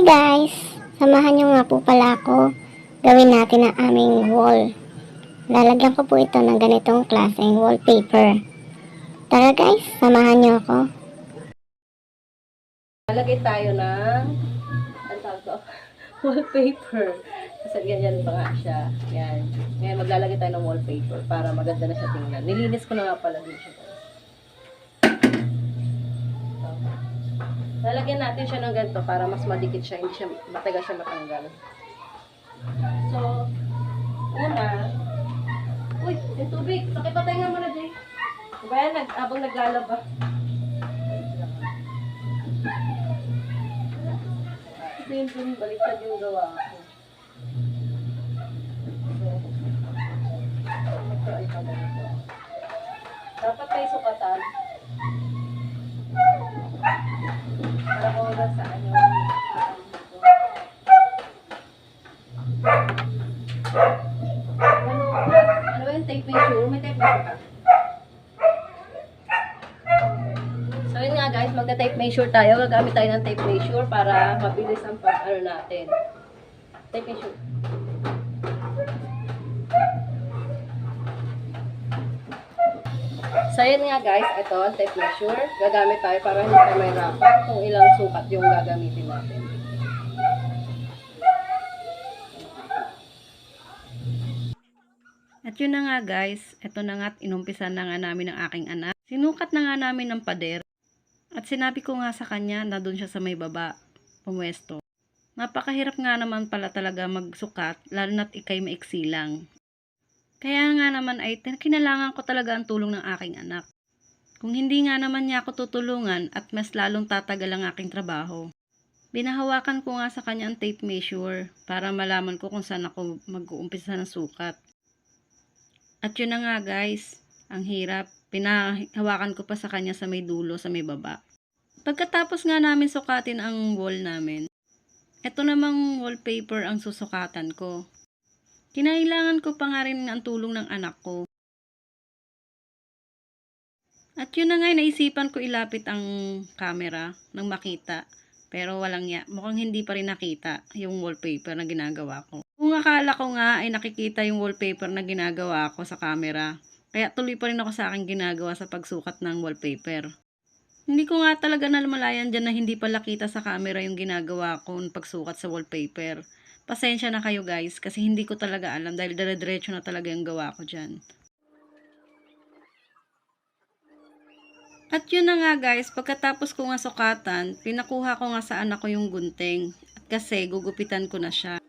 guys! Samahan nyo nga po pala ako. Gawin natin ang aming wall. Lalagyan ko po ito ng ganitong klaseng wallpaper. Tara guys, samahan nyo ako. Lalagay tayo ng wallpaper. Kasi ganyan pa nga siya. Yan. Ngayon maglalagay tayo ng wallpaper para maganda na siya tingnan. Nilinis ko na nga pala din siya. Lalagyan natin siya ng ganito para mas madikit siya, hindi siya matagal siya matanggal. So, una, uy, yung tubig, pakipatay nga muna, Jay. Diba yan, habang naglalaba. Ito yung baliktad yung gawa ko. So, dapat may sukatan. Para ko na saan yung ano ba yung tape measure? May tape measure ka? So yun nga guys, magta-tape measure tayo. Gagamit tayo ng tape measure para mabilis ang pag-ano natin. Tape measure. So yun nga guys, ito ang tape measure. Gagamit tayo para hindi tayo mahirapan kung ilang sukat yung gagamitin natin. At yun na nga guys, ito na nga at inumpisan na nga namin ng aking anak. Sinukat na nga namin ng pader. At sinabi ko nga sa kanya na doon siya sa may baba, pumwesto. Napakahirap nga naman pala talaga magsukat, lalo na't ikay maiksi lang. Kaya nga naman ay kinalangan ko talaga ang tulong ng aking anak. Kung hindi nga naman niya ako tutulungan at mas lalong tatagal ang aking trabaho. Binahawakan ko nga sa kanya ang tape measure para malaman ko kung saan ako mag-uumpisa ng sukat. At yun na nga guys, ang hirap. Pinahawakan ko pa sa kanya sa may dulo, sa may baba. Pagkatapos nga namin sukatin ang wall namin, eto namang wallpaper ang susukatan ko. Kinailangan ko pa nga rin ang tulong ng anak ko. At yun na nga, naisipan ko ilapit ang camera nang makita. Pero walang ya, mukhang hindi pa rin nakita yung wallpaper na ginagawa ko. Kung akala ko nga ay nakikita yung wallpaper na ginagawa ko sa camera, kaya tuloy pa rin ako sa aking ginagawa sa pagsukat ng wallpaper. Hindi ko nga talaga namalayan dyan na hindi pala kita sa camera yung ginagawa ko ng pagsukat sa wallpaper. Pasensya na kayo guys kasi hindi ko talaga alam dahil dire-diretso na talaga yung gawa ko dyan. At yun na nga guys, pagkatapos ko nga sukatan, pinakuha ko nga sa anak ko yung gunting. At kasi gugupitan ko na siya.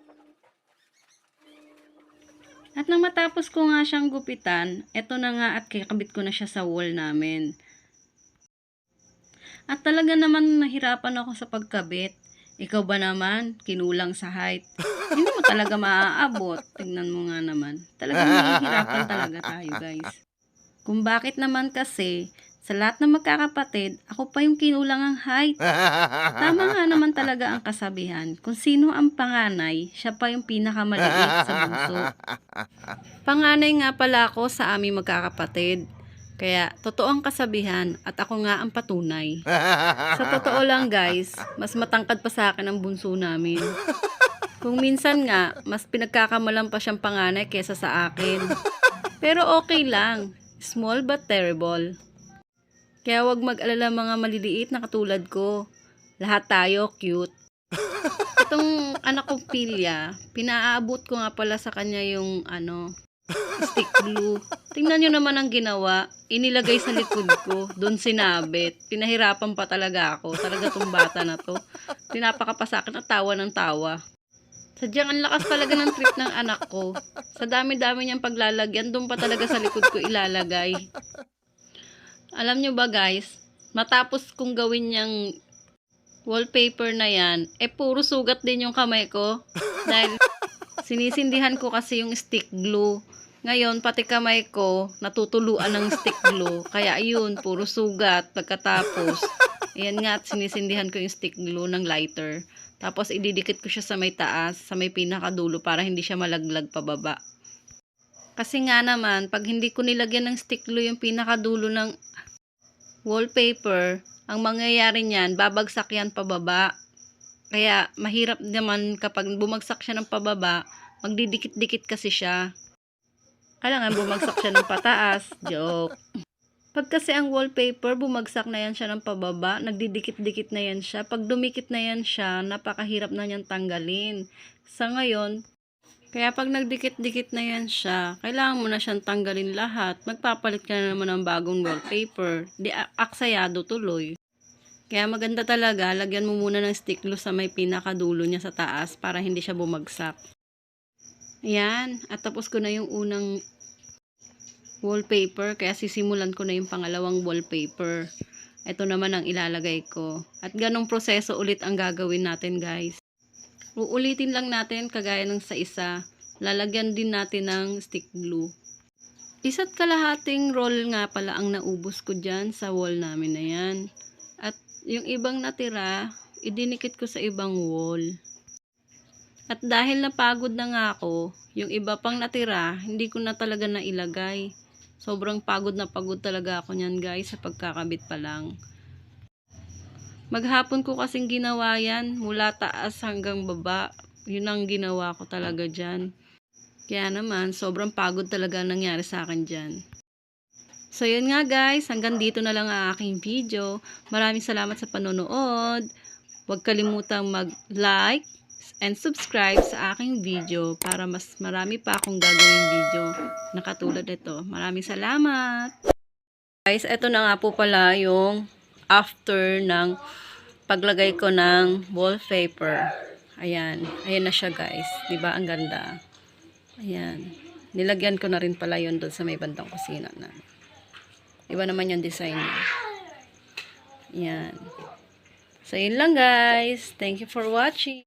At nang matapos ko nga siyang gupitan, eto na nga at kakabit ko na siya sa wall namin. At talaga naman nahirapan ako sa pagkabit. Ikaw ba naman, kinulang sa height? Hindi mo talaga maaabot. Tingnan mo nga naman. Talagang nahihirapan talaga tayo guys. Kung bakit naman kasi, sa lahat ng magkakapatid, ako pa yung kinulang ang height. Tama nga naman talaga ang kasabihan. Kung sino ang panganay, siya pa yung pinakamaliit sa bunso. Panganay nga pala ako sa aming magkakapatid. Kaya, totoo ang kasabihan at ako nga ang patunay. Sa totoo lang guys, mas matangkad pa sa akin ang bunso namin. Kung minsan nga, mas pinagkakamalan pa siyang panganay kesa sa akin. Pero okay lang. Small but terrible. Kaya wag mag-alala mga maliliit na katulad ko. Lahat tayo cute. Itong anak kong Pilya, pinaaabot ko nga pala sa kanya yung stick glue. Tingnan nyo naman ang ginawa. Inilagay sa likod ko. Doon sinabit. Pinahirapan pa talaga ako. Talaga tong bata na to. Tinapaka pa sa akin at tawa ng tawa. Sadyang ang lakas talaga ng trip ng anak ko. Sa dami-dami niyang paglalagyan, doon pa talaga sa likod ko ilalagay. Alam nyo ba guys, matapos kong gawin niyang wallpaper na yan, puro sugat din yung kamay ko. Dahil sinisindihan ko kasi yung stick glue. Ngayon, pati kamay ko, natutuluan ng stick glue. Kaya ayun, puro sugat. Pagkatapos, ayan nga, at sinisindihan ko yung stick glue ng lighter. Tapos, ididikit ko siya sa may taas, sa may pinakadulo, para hindi siya malaglag pababa. Kasi nga naman, pag hindi ko nilagyan ng stick glue yung pinakadulo ng wallpaper, ang mangyayari niyan, babagsak yan pababa. Kaya mahirap naman kapag bumagsak siya ng pababa, magdidikit-dikit kasi siya. Kailangan bumagsak siya ng pataas. Joke. Pag kasi ang wallpaper, bumagsak na yan siya ng pababa, nagdidikit-dikit na yan siya. Pag dumikit na yan siya, napakahirap na niyang tanggalin. Sa ngayon, kaya pag nagdikit-dikit na yan siya, kailangan mo na siyang tanggalin lahat. Magpapalit ka na naman ng bagong wallpaper. Di aksayado tuloy. Kaya maganda talaga, lagyan mo muna ng stick glue sa may pinakadulo niya sa taas para hindi siya bumagsak. Ayan, at tapos ko na yung unang wallpaper, kaya sisimulan ko na yung pangalawang wallpaper. Ito naman ang ilalagay ko. At ganong proseso ulit ang gagawin natin, guys. Uulitin lang natin kagaya ng sa isa. Lalagyan din natin ng stick glue. Isa't kalahating roll nga pala ang naubos ko dyan sa wall namin na yan. At yung ibang natira, idinikit ko sa ibang wall. At dahil napagod na nga ako, yung iba pang natira, hindi ko na talaga nailagay. Sobrang pagod na pagod talaga ako nyan, guys, sa pagkakabit pa lang. Maghapon ko kasing ginawa yan, mula taas hanggang baba. Yun ang ginawa ko talaga dyan. Kaya naman, sobrang pagod talaga nangyari sa akin dyan. So yun nga, guys, hanggang dito na lang ang aking video. Maraming salamat sa panonood. Huwag kalimutang mag-like and subscribe sa aking video para mas marami pa akong gagawing video na katulad nito. Maraming salamat! Guys, eto na nga po pala yung after ng paglagay ko ng wallpaper. Ayan. Ayan na siya, guys. Diba? Ang ganda. Ayan. Nilagyan ko na rin pala yun doon sa may bandang kusina na. Iba naman yung design niya. Ayan. So, yun lang, guys. Thank you for watching.